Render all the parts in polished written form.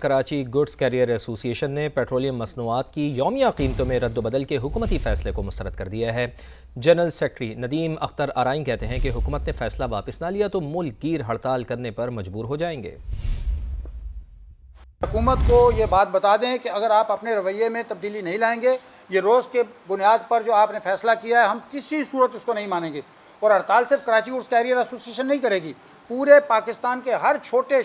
Karachi goods career ایسوسی ایشن نے پیٹرولیم مصنوعات کی یومیہ قیمتوں میں رد و بدل کے حکومتی فیصلے کو مسترد کر دیا ہے۔ جنرل سیکرٹری ندیم اختر آرائیں کہتے ہیں کہ حکومت نے فیصلہ واپس نہ لیا تو ملک گیر ہڑتال کرنے پر مجبور ہو جائیں گے۔ حکومت کو یہ بات بتا دیں کہ اگر آپ اپنے رویے میں تبدیلی نہیں لائیں گے، یہ روز کے بنیاد پر جو آپ نے فیصلہ کیا ہے، ہم کسی صورت اس کو نہیں مانیں گے۔ اور ہڑتال صرف کراچی گڈز کیریئر ایسوسی ایشن نہیں کرے گی، پورے پاکستان کے ہر چھوٹے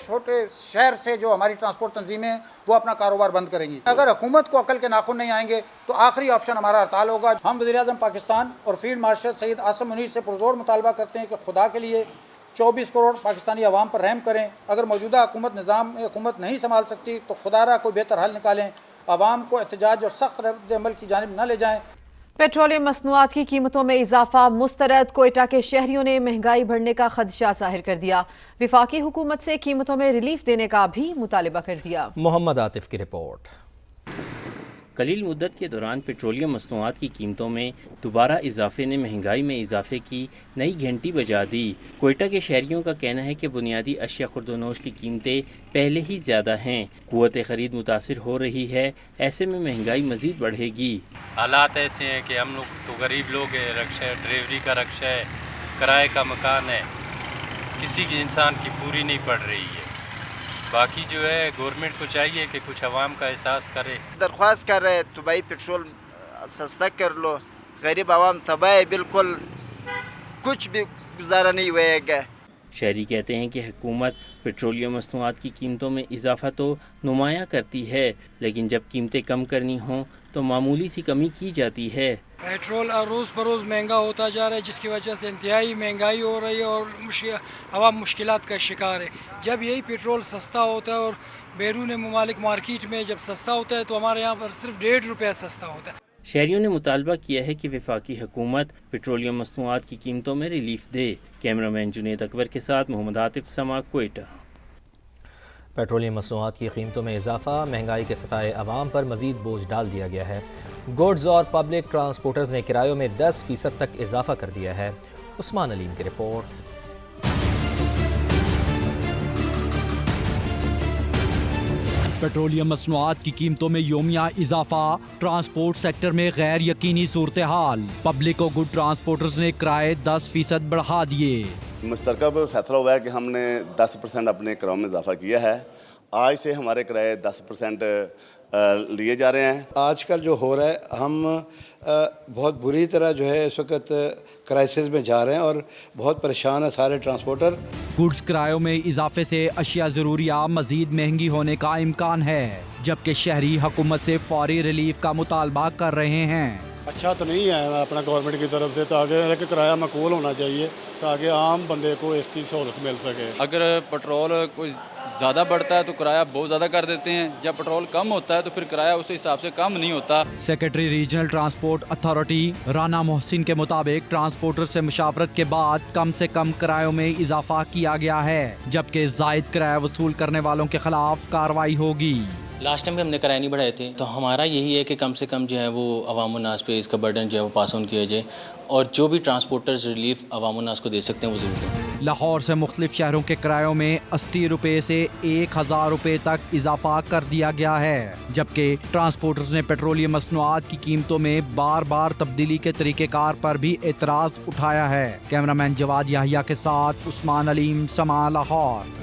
شہر سے جو ہماری ٹرانسپورٹ تنظیمیں ہیں وہ اپنا کاروبار بند کریں گی۔ اگر حکومت کو عقل کے ناخن نہیں آئیں گے تو آخری آپشن ہمارا ہڑتال ہوگا۔ ہم وزیر اعظم پاکستان اور فیلڈ مارشل سید عاصم منیر سے پرزور مطالبہ کرتے ہیں کہ خدا کے لیے 24 کروڑ پاکستانی عوام پر رحم کریں۔ اگر موجودہ حکومت نہیں سنبھال سکتی تو خدا را کوئی بہتر حل نکالیں، عوام کو احتجاج اور سخت رد عمل کی جانب نہ لے جائیں۔ پیٹرولیم مصنوعات کی قیمتوں میں اضافہ مسترد، کوئٹہ کے شہریوں نے مہنگائی بڑھنے کا خدشہ ظاہر کر دیا، وفاقی حکومت سے قیمتوں میں ریلیف دینے کا بھی مطالبہ کر دیا۔ محمد عاطف کی رپورٹ۔ قلیل مدت کے دوران پیٹرولیم مصنوعات کی قیمتوں میں دوبارہ اضافے نے مہنگائی میں اضافے کی نئی گھنٹی بجا دی۔ کوئٹہ کے شہریوں کا کہنا ہے کہ بنیادی اشیاء خورد و نوش کی قیمتیں پہلے ہی زیادہ ہیں، قوت خرید متاثر ہو رہی ہے، ایسے میں مہنگائی مزید بڑھے گی۔ حالات ایسے ہیں کہ ہم لوگ تو غریب لوگ ہیں، رکشہ ڈرائیوری کا رکشہ ہے، کرائے کا مکان ہے، کسی کی انسان کی پوری نہیں پڑ رہی ہے۔ باقی جو ہے گورنمنٹ کو چاہیے کہ کچھ عوام کا احساس کرے۔ درخواست کر رہے تو بھائی پیٹرول سستا کر لو، غریب عوام تباہ ہے، بالکل کچھ بھی گزارا نہیں ہوئے گا۔ شہری کہتے ہیں کہ حکومت پیٹرولیم مصنوعات کی قیمتوں میں اضافہ تو نمایاں کرتی ہے، لیکن جب قیمتیں کم کرنی ہوں تو معمولی سی کمی کی جاتی ہے۔ پیٹرول روز بروز مہنگا ہوتا جا رہا ہے، جس کی وجہ سے انتہائی مہنگائی ہو رہی ہے اور عوام مشکلات کا شکار ہے۔ جب یہی پیٹرول سستا ہوتا ہے اور بیرون ممالک مارکیٹ میں جب سستا ہوتا ہے تو ہمارے یہاں پر صرف 1.5 روپیہ سستا ہوتا ہے۔ شہریوں نے مطالبہ کیا ہے کہ وفاقی حکومت پیٹرولیم مصنوعات کی قیمتوں میں ریلیف دے۔ کیمرہ مین جنید اکبر کے ساتھ محمد عاطف سما، کوئٹہ۔ پیٹرولیم مصنوعات کی قیمتوں میں اضافہ مہنگائی کے ستائے عوام پر مزید بوجھ ڈال دیا گیا ہے۔ گڈز اور پبلک ٹرانسپورٹرز نے کرایوں میں 10% تک اضافہ کر دیا ہے۔ عثمان علیم کی رپورٹ۔ پیٹرولیم مصنوعات کی قیمتوں میں یومیہ اضافہ، ٹرانسپورٹ سیکٹر میں غیر یقینی صورتحال، پبلک اور گڈ ٹرانسپورٹرز نے کرائے 10% بڑھا دیے۔ مشترکہ فیصلہ ہوا ہے کہ ہم نے 10% اپنے کرایوں میں اضافہ کیا ہے۔ آج سے ہمارے کرائے 10% لیے جا رہے ہیں۔ آج کل جو ہو رہا ہے، ہم بہت بری طرح جو ہے اس وقت کرائسس میں جا رہے ہیں اور بہت پریشان ہیں سارے ٹرانسپورٹر۔ گڈز کرایوں میں اضافے سے اشیاء ضروریات مزید مہنگی ہونے کا امکان ہے، جبکہ شہری حکومت سے فوری ریلیف کا مطالبہ کر رہے ہیں۔ اچھا تو نہیں ہے اپنا گورنمنٹ کی طرف سے، تاکہ کرایہ معقول ہونا چاہیے تاکہ عام بندے کو اس کی سہولت مل سکے۔ اگر پٹرول کوئی زیادہ بڑھتا ہے تو کرایہ بہت زیادہ کر دیتے ہیں، جب پٹرول کم ہوتا ہے تو پھر کرایہ اس حساب سے کم نہیں ہوتا۔ Secretary regional transport authority Rana Mohsin کے مطابق ٹرانسپورٹر سے مشاورت کے بعد کم سے کم کرایوں میں اضافہ کیا گیا ہے، جبکہ زائد کرایہ وصول کرنے والوں کے خلاف کارروائی ہوگی۔ لاسٹ ٹائم بھی ہم نے کرایہ نہیں بڑھائے تھے، تو ہمارا یہی ہے کہ کم سے کم جو ہے وہ عوام الناس پہ اس کا برڈن جو ہے وہ پاس آن کیا جائے، اور جو بھی ٹرانسپورٹرز ریلیف عوام الناس کو دے سکتے ہیں وہ ضرور دیں۔ لاہور سے مختلف شہروں کے کرایوں میں 80 روپے سے 1000 روپے تک اضافہ کر دیا گیا ہے، جبکہ ٹرانسپورٹرز نے پیٹرولیم مصنوعات کی قیمتوں میں بار بار تبدیلی کے طریقہ کار پر بھی اعتراض اٹھایا ہے۔ کیمرہ مین جواد یحییٰ کے ساتھ عثمان علیم، سما، لاہور۔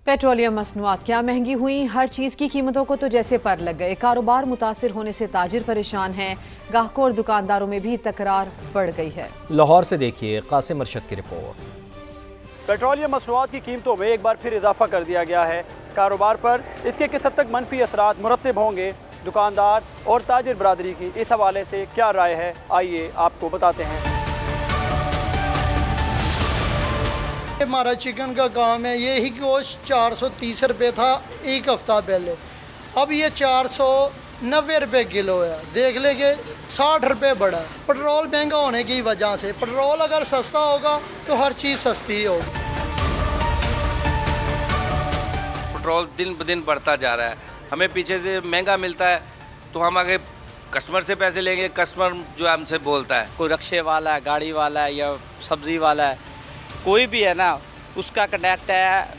پیٹرولیم مصنوعات کیا مہنگی ہوئیں، ہر چیز کی قیمتوں کو تو جیسے پر لگ گئے۔ کاروبار متاثر ہونے سے تاجر پریشان ہیں، گاہکوں اور دکانداروں میں بھی تکرار بڑھ گئی ہے۔ لاہور سے دیکھیے قاسم ارشد کی رپورٹ۔ پیٹرولیم مصنوعات کی قیمتوں میں ایک بار پھر اضافہ کر دیا گیا ہے۔ کاروبار پر اس کے کس حد تک منفی اثرات مرتب ہوں گے، دکاندار اور تاجر برادری کی اس حوالے سے کیا رائے ہے، آئیے آپ کو بتاتے ہیں۔ ہمارا چکن کا کام ہے، یہی گوشت 430 روپے تھا ایک ہفتہ پہلے، اب یہ 490 روپے کلو ہے۔ دیکھ لیں کہ 60 روپے بڑھا ہے۔ پٹرول مہنگا ہونے کی وجہ سے، پٹرول اگر سستا ہوگا تو ہر چیز سستی ہوگی۔ پٹرول دن بدن بڑھتا جا رہا ہے، ہمیں پیچھے سے مہنگا ملتا ہے تو ہم آگے کسٹمر سے پیسے لیں گے، کسٹمر جو ہم سے بولتا ہے، کوئی رکشے والا ہے، گاڑی والا ہے یا سبزی والا ہے، کوئی بھی ہے نا، اس کا کنیکٹ ہے